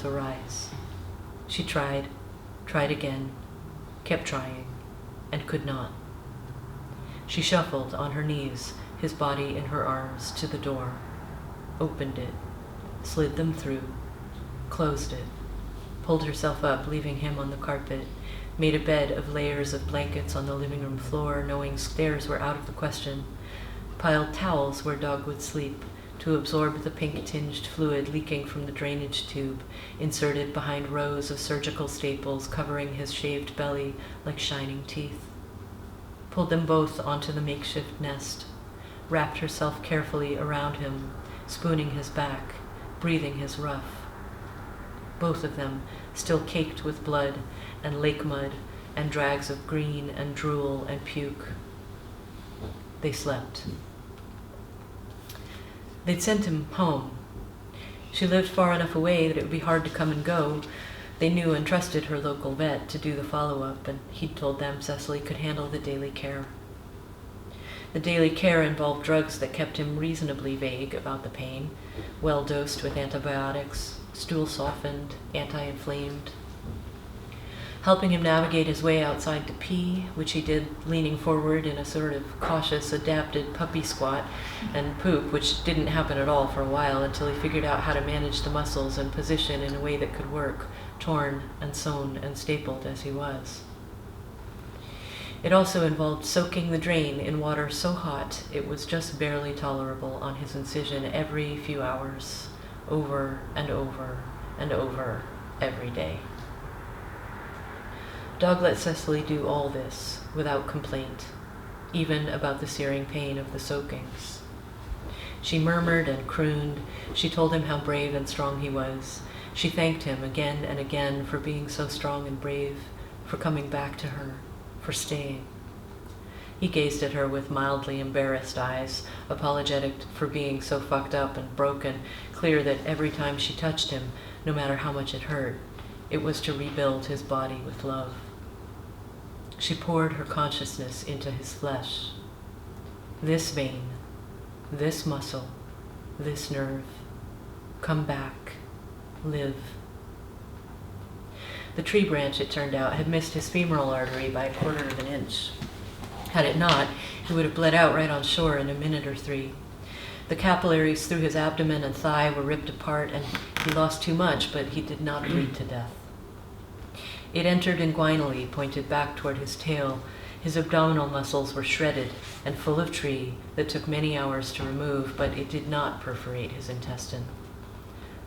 to rise. She tried again, kept trying, and could not. She shuffled on her knees, his body in her arms, to the door, opened it, slid them through, closed it, pulled herself up, leaving him on the carpet, made a bed of layers of blankets on the living room floor, knowing stairs were out of the question, piled towels where Dog would sleep, to absorb the pink-tinged fluid leaking from the drainage tube, inserted behind rows of surgical staples covering his shaved belly like shining teeth. Pulled them both onto the makeshift nest, wrapped herself carefully around him, spooning his back, breathing his rough. Both of them still caked with blood and lake mud and drags of green and drool and puke. They slept. They'd sent him home. She lived far enough away that it would be hard to come and go. They knew and trusted her local vet to do the follow-up, and he'd told them Cecily could handle the daily care. The daily care involved drugs that kept him reasonably vague about the pain, well dosed with antibiotics, stool softened, anti-inflamed, helping him navigate his way outside to pee, which he did leaning forward in a sort of cautious, adapted puppy squat, and poop, which didn't happen at all for a while until he figured out how to manage the muscles and position in a way that could work, torn and sewn and stapled as he was. It also involved soaking the drain in water so hot it was just barely tolerable on his incision every few hours, over and over and over every day. Dog let Cecily do all this without complaint, even about the searing pain of the soakings. She murmured and crooned. She told him how brave and strong he was. She thanked him again and again for being so strong and brave, for coming back to her, for staying. He gazed at her with mildly embarrassed eyes, apologetic for being so fucked up and broken, clear that every time she touched him, no matter how much it hurt, it was to rebuild his body with love. She poured her consciousness into his flesh. This vein, this muscle, this nerve, come back, live. The tree branch, it turned out, had missed his femoral artery by 1/4 of an inch. Had it not, he would have bled out right on shore in a minute or 3. The capillaries through his abdomen and thigh were ripped apart, and he lost too much, but he did not bleed to death. It entered inguinally, pointed back toward his tail. His abdominal muscles were shredded and full of tree that took many hours to remove, but it did not perforate his intestine.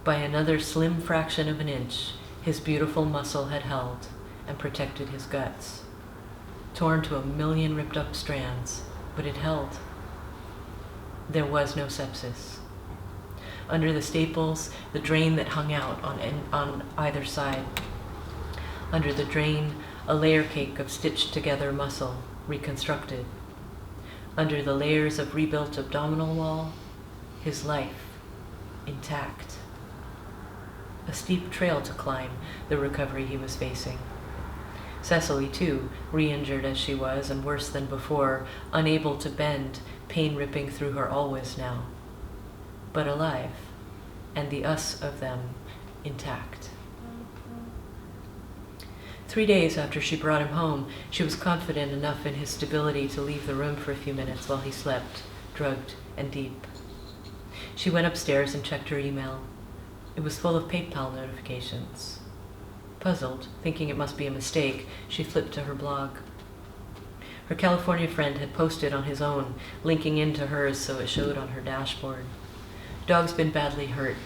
By another slim fraction of an inch, his beautiful muscle had held and protected his guts. Torn to 1,000,000 ripped up strands, but it held. There was no sepsis. Under the staples, the drain that hung out on either side. Under the drain, a layer cake of stitched together muscle, reconstructed. Under the layers of rebuilt abdominal wall, his life, intact. A steep trail to climb, the recovery he was facing. Cecily, too, re-injured as she was, and worse than before, unable to bend, pain ripping through her always now. But alive, and the us of them intact. 3 days after she brought him home, she was confident enough in his stability to leave the room for a few minutes while he slept, drugged and deep. She went upstairs and checked her email. It was full of PayPal notifications. Puzzled, thinking it must be a mistake, she flipped to her blog. Her California friend had posted on his own, linking into hers so it showed on her dashboard. Dog's been badly hurt.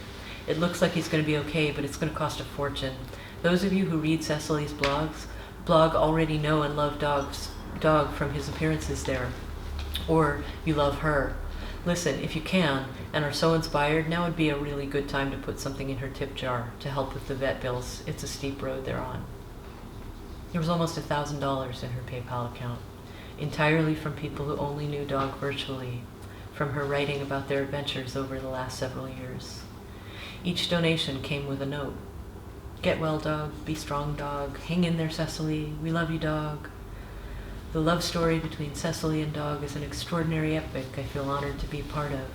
It looks like he's going to be okay, but it's going to cost a fortune. Those of you who read Cecily's blog already know and love Dog from his appearances there. Or you love her. Listen, if you can, and are so inspired, now would be a really good time to put something in her tip jar to help with the vet bills. It's a steep road they're on. There was almost $1,000 in her PayPal account, entirely from people who only knew Dog virtually, from her writing about their adventures over the last several years. Each donation came with a note. Get well, Dog. Be strong, Dog. Hang in there, Cecily. We love you, Dog. The love story between Cecily and Dog is an extraordinary epic I feel honored to be part of,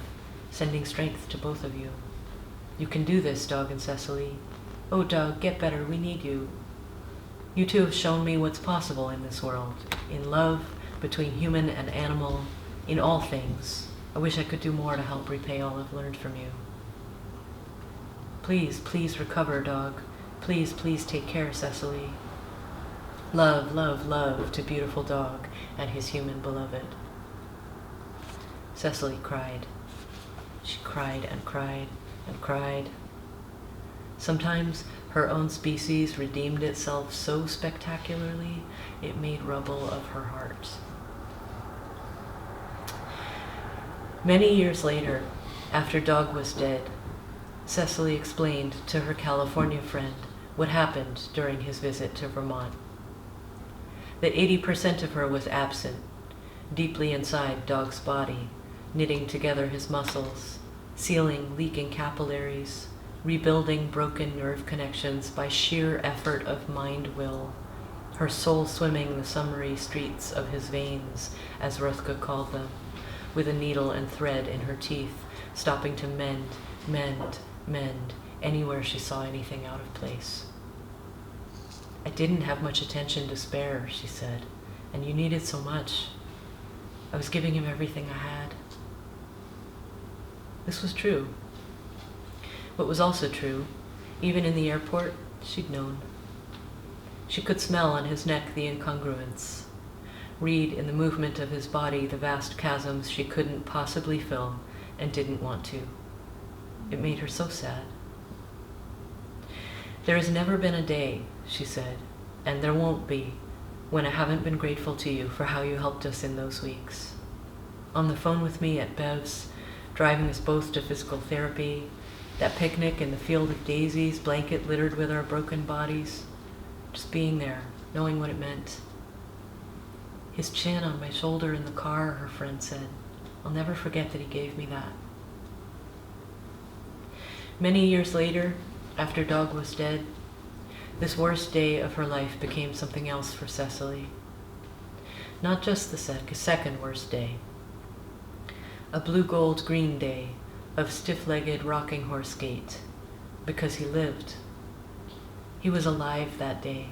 sending strength to both of you. You can do this, Dog and Cecily. Oh, Doug, get better. We need you. You two have shown me what's possible in this world. In love, between human and animal, in all things. I wish I could do more to help repay all I've learned from you. Please, please recover, Dog. Please, please take care, Cecily. Love, love, love to beautiful Dog and his human beloved. Cecily cried. She cried and cried and cried. Sometimes her own species redeemed itself so spectacularly it made rubble of her heart. Many years later, after Dog was dead, Cecily explained to her California friend what happened during his visit to Vermont. That 80% of her was absent, deeply inside Dog's body, knitting together his muscles, sealing leaking capillaries, rebuilding broken nerve connections by sheer effort of mind-will, her soul swimming the summery streets of his veins, as Rothka called them, with a needle and thread in her teeth, stopping to mend, mend, mend, anywhere she saw anything out of place. I didn't have much attention to spare, she said, and you needed so much. I was giving him everything I had. This was true. What was also true, even in the airport, she'd known. She could smell on his neck the incongruence, read in the movement of his body the vast chasms she couldn't possibly fill and didn't want to. It made her so sad. There has never been a day, she said, and there won't be, when I haven't been grateful to you for how you helped us in those weeks. On the phone with me at Bev's, driving us both to physical therapy, that picnic in the field of daisies, blanket littered with our broken bodies, just being there, knowing what it meant. His chin on my shoulder in the car, her friend said. I'll never forget that he gave me that. Many years later, after Dog was dead, this worst day of her life became something else for Cecily. Not just the second worst day. A blue-gold-green day of stiff-legged rocking horse gait, because he lived. He was alive that day.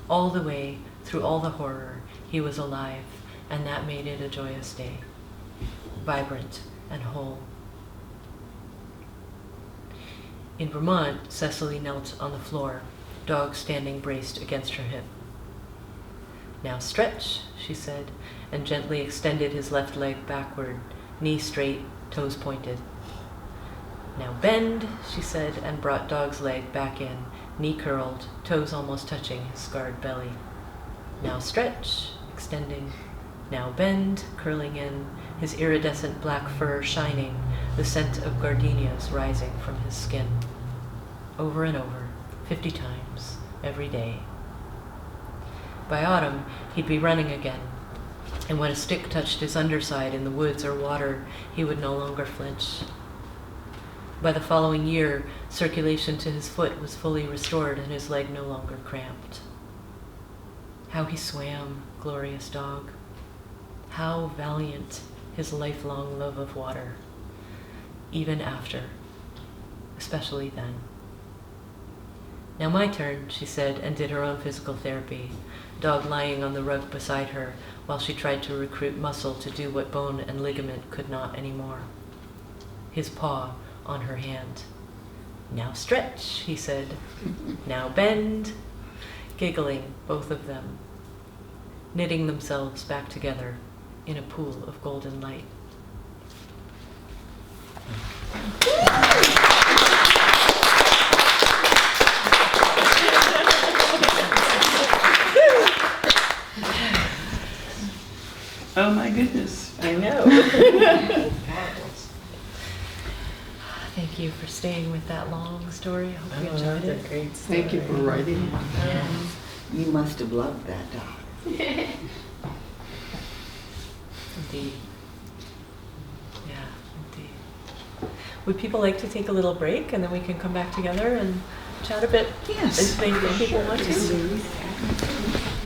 All the way through all the horror, he was alive, and that made it a joyous day, vibrant and whole. In Vermont, Cecily knelt on the floor, Dog standing braced against her hip. Now stretch, she said, and gently extended his left leg backward, knee straight, toes pointed. Now bend, she said, and brought Dog's leg back in, knee curled, toes almost touching his scarred belly. Now stretch, extending. Now bend, curling in, his iridescent black fur shining, the scent of gardenias rising from his skin. Over and over, 50 times, every day. By autumn, he'd be running again, and when a stick touched his underside in the woods or water, he would no longer flinch. By the following year, circulation to his foot was fully restored and his leg no longer cramped. How he swam, glorious Dog. How valiant his lifelong love of water, even after, especially then. Now my turn, she said, and did her own physical therapy, Dog lying on the rug beside her while she tried to recruit muscle to do what bone and ligament could not anymore. His paw on her hand. Now stretch, he said. Now bend. Giggling, both of them, knitting themselves back together in a pool of golden light. Oh my goodness. I know. Thank you for staying with that long story. I hope you Oh, enjoyed that's it. a great story. Thank you for writing it. Yes. You must have loved that dog. Indeed. Yeah, indeed. Would people like to take a little break and then we can come back together and chat a bit? Yes. If people want to. Yes.